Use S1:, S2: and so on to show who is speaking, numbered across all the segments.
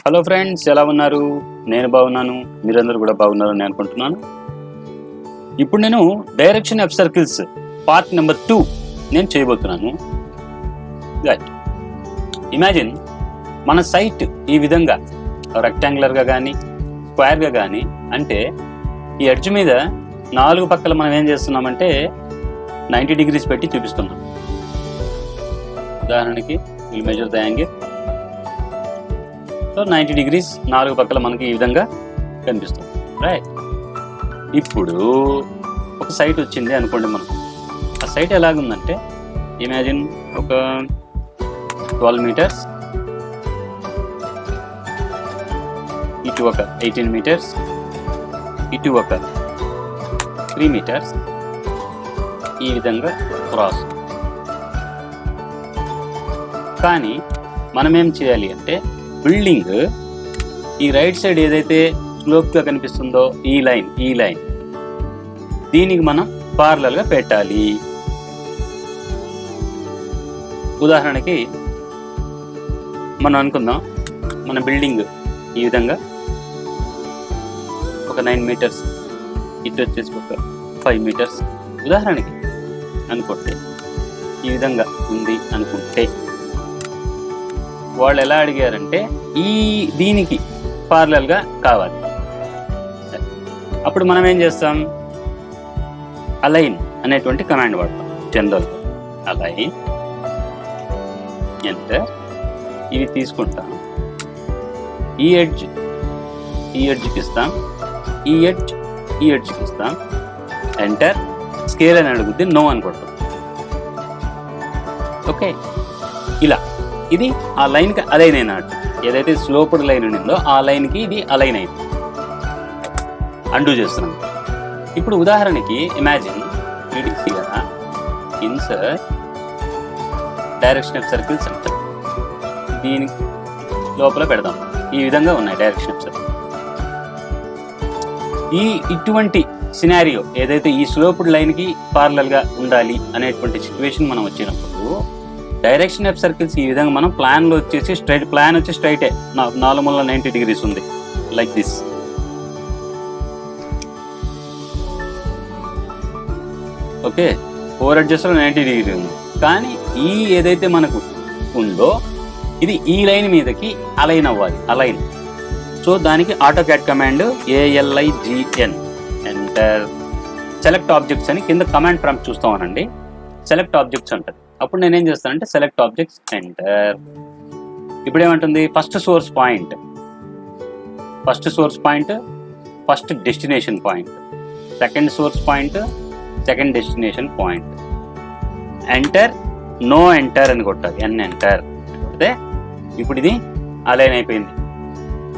S1: Hello friends, ఎలా ఉన్నారు? నేను బాగున్నాను, మీరందరూ కూడా బాగున్నారని అనుకుంటున్నాను. ఇప్పుడు నేను direction of circles part number 2 నేను చేయబోతున్నాను. ఇమాజిన్ మన సైట్ ఈ విధంగా రెక్టాంగులర్గా కానీ స్క్వేర్గా కానీ, అంటే ఈ ఎడ్జ్ మీద 4 పక్కల మనం ఏం చేస్తున్నామంటే 90 degrees పెట్టి చూపిస్తున్నాం. ఉదాహరణకి will measure the angle. So 90 degrees 4 పక్కల మనకి ఈ విధంగా కనిపిస్తుంది, రైట్? ఇప్పుడు ఒక సైట్ వచ్చింది అనుకోండి. మనకు ఆ సైట్ ఎలాగుందంటే, ఇమాజిన్ ఒక 12 meters, ఇటు ఒక 18 meters, ఇటు ఒక 3 meters, ఈ విధంగా క్రాస్. కానీ మనం ఏం చేయాలి అంటే, బిల్డింగ్ ఈ రైట్ సైడ్ ఏదైతే స్లోప్గా కనిపిస్తుందో ఈ లైన్ దీనికి మనం పారలల్గా పెట్టాలి. ఉదాహరణకి మనం అనుకుందాం, మన బిల్డింగ్ ఈ విధంగా ఒక 9 meters, ఇటు వచ్చేసి ఒక 5 meters ఉదాహరణకి అనుకుంటే, ఈ విధంగా ఉంది అనుకుంటే, వాళ్ళు ఎలా అడిగారంటే దీనికి పారలల్గా కావాలి. అప్పుడు మనం ఏం చేస్తాం, అలైన్ అనేటువంటి కమాండ్ వాడతాం. జనరల్గా అలైన్ ఎంటర్, ఇవి తీసుకుంటాం. ఈ ఎడ్జ్కి ఇస్తాం, ఈ ఎడ్జ్కి ఇస్తాం. ఎంటర్, స్కేల్ అని అడుగుద్ది, నో అని కొడతాం. ఓకే, ఇలా ఇది ఆ లైన్కి అలైన్ అయినట్టు. ఏదైతే స్లోప్డ్ లైన్ ఉండిందో ఆ లైన్కి ఇది అలైన్ అయింది. అండూ చేస్తున్నాం. ఇప్పుడు ఉదాహరణకి imagine PreDCR insert direction of circles అంటారు. దీనికి లోపల పెడదాం. ఈ విధంగా ఉన్నాయి డైరెక్షన్ ఆఫ్ సర్కిల్. ఇటువంటి సినారియో ఏదైతే ఈ స్లోప్డ్ లైన్కి పారలల్గా ఉండాలి అనేటువంటి సిచ్యువేషన్ మనం వచ్చినప్పుడు, డైరెక్షన్ ఆఫ్ సర్కిల్స్ ఈ విధంగా మనం ప్లాన్లో వచ్చేసి ప్లాన్ వచ్చి స్ట్రైటే 4 మూల 90 degrees ఉంది, లైక్ దిస్. ఓకే, 4 edgesలో 90 degree ఉంది. కానీ ఈ ఏదైతే మనకు ఉందో ఇది ఈ లైన్ మీదకి అలైన్ అవ్వాలి, అలైన్. సో దానికి AutoCAD command ALIGN enter. Select objects అని కింద కమాండ్ ప్రాంప్ట్ చూస్తామనండి. సెలెక్ట్ ఆబ్జెక్ట్స్ అంటది. అప్పుడు నేనేం చేస్తానంటే సెలెక్ట్ ఆబ్జెక్ట్స్ ఎంటర్. ఇప్పుడు ఏమంటుంది, first source point, first destination point, second source point, second destination point. Enter, no enter అని కొట్టాలి, ఎన్ ఎంటర్ కొడితే ఇప్పుడు ఇది అలైన్ అయిపోయింది.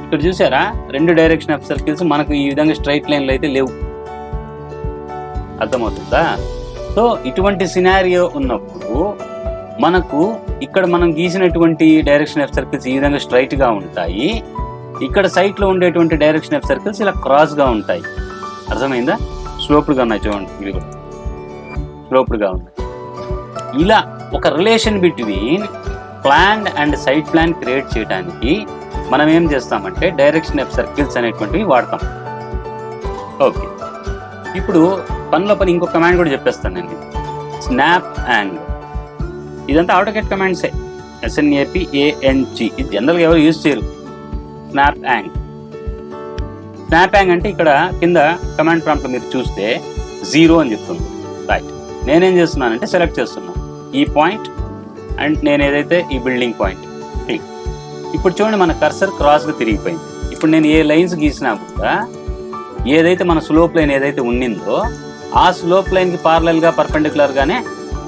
S1: ఇక్కడ చూసారా, 2 డైరెక్షన్ ఆఫ్ సర్కిల్స్ మనకు ఈ విధంగా స్ట్రైట్ లైన్లు అయితే లేవు. అర్థమవుతుందా? సో ఇటువంటి సినారియో ఉన్నప్పుడు మనకు ఇక్కడ మనం గీసినటువంటి డైరెక్షన్ ఆఫ్ సర్కిల్స్ ఈ విధంగా స్ట్రైట్గా ఉంటాయి. ఇక్కడ సైట్లో ఉండేటువంటి డైరెక్షన్ ఆఫ్ సర్కిల్స్ ఇలా క్రాస్గా ఉంటాయి. అర్థమైందా? స్లోప్డ్గా ఉన్నాయి చూడండి, ఇవి కూడా స్లోప్డ్గా ఉన్నాయి. ఇలా ఒక relation between plan and side plan create చేయడానికి మనం ఏం చేస్తామంటే డైరెక్షన్ ఆఫ్ సర్కిల్స్ అనేటువంటివి వాడతాం. ఓకే, ఇప్పుడు పని ఇంకొక కమాండ్ కూడా చెప్పేస్తానండి, SNAPANG. ఇదంతా ఆటోక్యాడ్ కమాండ్సే, SNAPANG. ఇది జనరల్గా ఎవరు యూజ్ చేయరు. SNAPANG అంటే ఇక్కడ కింద కమాండ్ ప్రాంప్ట్ మీరు చూస్తే 0 అని చెప్తుంది, రైట్? నేనేం చేస్తున్నానంటే సెలెక్ట్ చేస్తున్నాను ఈ పాయింట్ అండ్ నేను ఏదైతే ఈ బిల్డింగ్ పాయింట్ క్లిక్. ఇప్పుడు చూడండి, మన కర్సర్ క్రాస్గా తిరిగిపోయింది. ఇప్పుడు నేను ఏ లైన్స్ గీసినా కూడా ఏదైతే మన స్లోప్ లైన్ ఏదైతే ఉండిందో ఆ స్లోప్ లైన్కి పారలల్గా పర్పెండిక్యులర్గానే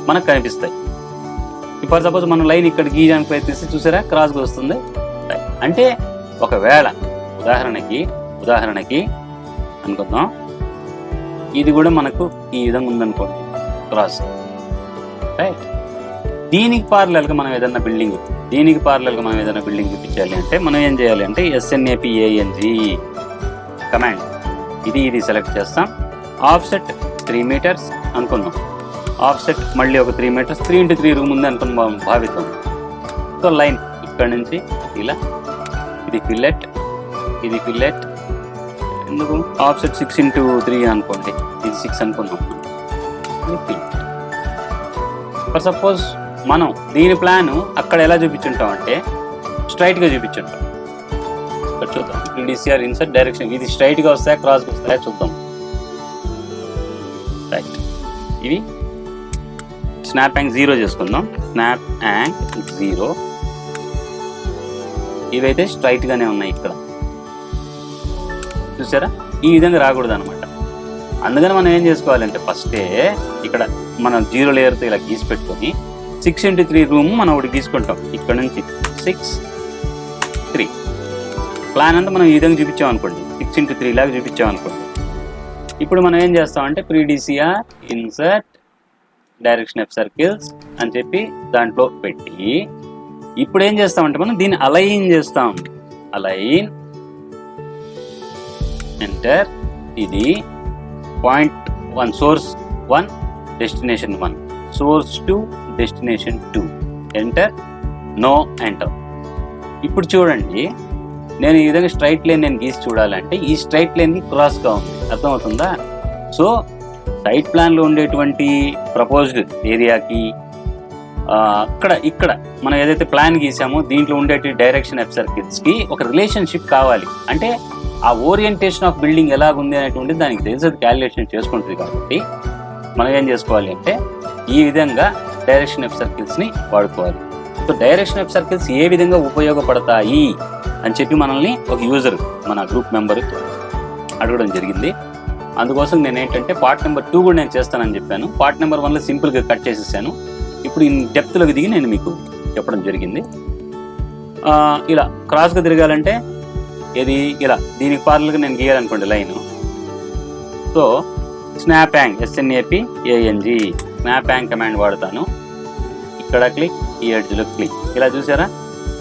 S1: మనకు కనిపిస్తాయి. ఇప్పుడు సపోజ్ మన లైన్ ఇక్కడ గీయడానికి ప్రయత్నిస్తే చూసారా, క్రాస్గా వస్తుంది. అంటే ఒకవేళ ఉదాహరణకి అనుకుందాం, ఇది కూడా మనకు ఈ విధంగా ఉందనుకోండి, క్రాస్, రైట్? దీనికి పారలల్గా మనం ఏదైనా బిల్డింగ్ చూపించాలి అంటే మనం ఏం చేయాలి అంటే SNAPANG కమాండ్, ఇది సెలెక్ట్ చేస్తాం. ఆఫ్సెట్ 3 meters అనుకున్నాం, ఆఫ్సెట్ మళ్ళీ ఒక 3 meters, 3 into 3 రూమ్ ఉంది అనుకుని భావిద్దాం. సో లైన్ ఇక్కడ నుంచి ఇలా ఇది ఫిల్లెట్, ఇది ఫిల్లెట్. ఎందుకు ఆఫ్సెట్ 6x3 అనుకోండి, ఇది 6 అనుకుందాం. ఇది ఫిల్లెట్. ఫర్ సపోజ్ మనం దీని ప్లాన్ అక్కడ ఎలా చూపించుంటాం అంటే స్ట్రైట్గా చూపించుంటాం. ఇక్కడ చూద్దాం, PreDCR ఇన్సర్ట్ డైరెక్షన్. ఇది స్ట్రైట్గా వస్తాయా క్రాస్గా వస్తాయా చూద్దాం. రైట్, ఇవి స్నాపింగ్ 0 చేసుకుందాం. స్నాపింగ్ 0. ఇవైతే స్ట్రైట్గానే ఉన్నాయి. ఇక్కడ చూసారా, ఈ విధంగా రాకూడదు అనమాట. అందుకని మనం ఏం చేసుకోవాలంటే ఫస్టే ఇక్కడ మనం 0 లేయర్తో ఇలా గీసి పెట్టుకొని 6x3 రూమ్ మనం ఒకటి గీసుకుంటాం. ఇక్కడ నుంచి 6, 3 ప్లాన్ అంతా మనం ఈ విధంగా చూపించామనుకోండి, 6x3 లాగా చూపించామనుకోండి. ఇప్పుడు మనం ఏం చేస్తామంటే PreDCR insert direction of circles అని చెప్పి దాంట్లో పెట్టి ఇప్పుడు ఏం చేస్తామంటే మనం దీన్ని అలైన్ చేస్తాం. Align, enter. ఇది point 1 source 1 destination 1, source 2 destination 2. Enter, no, enter. ఇప్పుడు చూడండి, నేను ఈ విధంగా స్ట్రైట్ లైన్ నేను గీసి చూడాలంటే ఈ స్ట్రైట్ లైన్కి క్రాస్గా ఉంది. అర్థమవుతుందా? సో సైట్ ప్లాన్లో ఉండేటువంటి ప్రపోజ్డ్ ఏరియాకి ఇక్కడ మనం ఏదైతే ప్లాన్ గీసామో దీంట్లో ఉండేటి డైరెక్షన్ ఆఫ్ సర్కిల్స్కి ఒక రిలేషన్షిప్ కావాలి. అంటే ఆ ఓరియంటేషన్ ఆఫ్ బిల్డింగ్ ఎలాగుంది అనేటువంటిది దానికి తెలిసి క్యాలిక్యులేషన్ చేసుకుంటుంది. కాబట్టి మనం ఏం చేసుకోవాలి అంటే ఈ విధంగా డైరెక్షన్ ఆఫ్ సర్కిల్స్ని వాడుకోవాలి. సో డైరెక్షన్ ఆఫ్ సర్కిల్స్ ఏ విధంగా ఉపయోగపడతాయి అని చెప్పి మనల్ని ఒక యూజర్, మన గ్రూప్ మెంబర్ అడగడం జరిగింది. అందుకోసం నేను ఏంటంటే పార్ట్ నెంబర్ 2 కూడా నేను చేస్తానని చెప్పాను. పార్ట్ నెంబర్ 1లో సింపుల్గా కట్ చేసేసాను. ఇప్పుడు ఈ డెప్త్లోకి దిగి నేను మీకు చెప్పడం జరిగింది. ఇలా క్రాస్గా తిరగాలంటే ఇది ఇలా దీనికి పార్లర్గా నేను గీయాలనుకోండి line. So snapping, SNAPANG snapping command వాడతాను. ఇక్కడ క్లిక్, ఈ ఎడ్జ్లో క్లిక్. ఇలా చూసారా,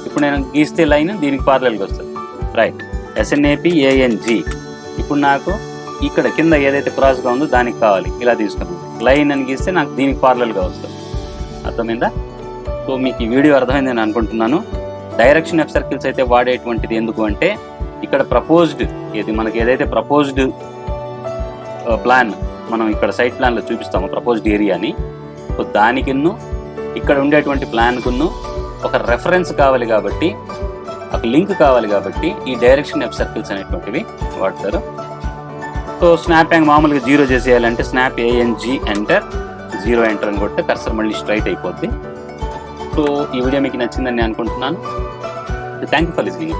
S1: ఇప్పుడు నేను గీస్తే లైన్ దీనికి పార్లర్గా వస్తుంది. Right, SNAPANG. ఇప్పుడు నాకు ఇక్కడ కింద ఏదైతే క్రాస్గా ఉందో దానికి కావాలి, ఇలా తీసుకున్నాను. లైన్ అని గీస్తే నాకు దీనికి పార్లర్గా వస్తుంది. అర్థమైందా? సో మీకు ఈ వీడియో అర్థమైందని అనుకుంటున్నాను. డైరెక్షన్ ఆఫ్ సర్కిల్స్ అయితే వాడేటువంటిది ఎందుకు అంటే ఇక్కడ ప్రపోజ్డ్ మనకి ఏదైతే ప్రపోజ్డ్ ప్లాన్ మనం ఇక్కడ సైట్ ప్లాన్లో చూపిస్తాము ప్రపోజ్డ్ ఏరియాని. సో దానికిన్ను ఇక్కడ ఉండేటువంటి ప్లాన్కున్ను ఒక రెఫరెన్స్ కావాలి కాబట్టి, ఒక లింక్ కావాలి కాబట్టి ఈ డైరెక్షన్ ఆఫ్ సర్కిల్స్ అనేటువంటివి వాడతారు. సో స్నాపింగ్ మామూలుగా 0 చేసేయాలంటే SNAPANG ఎంటర్, 0 ఎంటర్ అని కొడితే కర్సర్ మళ్ళీ స్ట్రైట్ అయిపోద్ది. సో ఈ వీడియో మీకు నచ్చిందని నేను అనుకుంటున్నాను. Thank you for listening.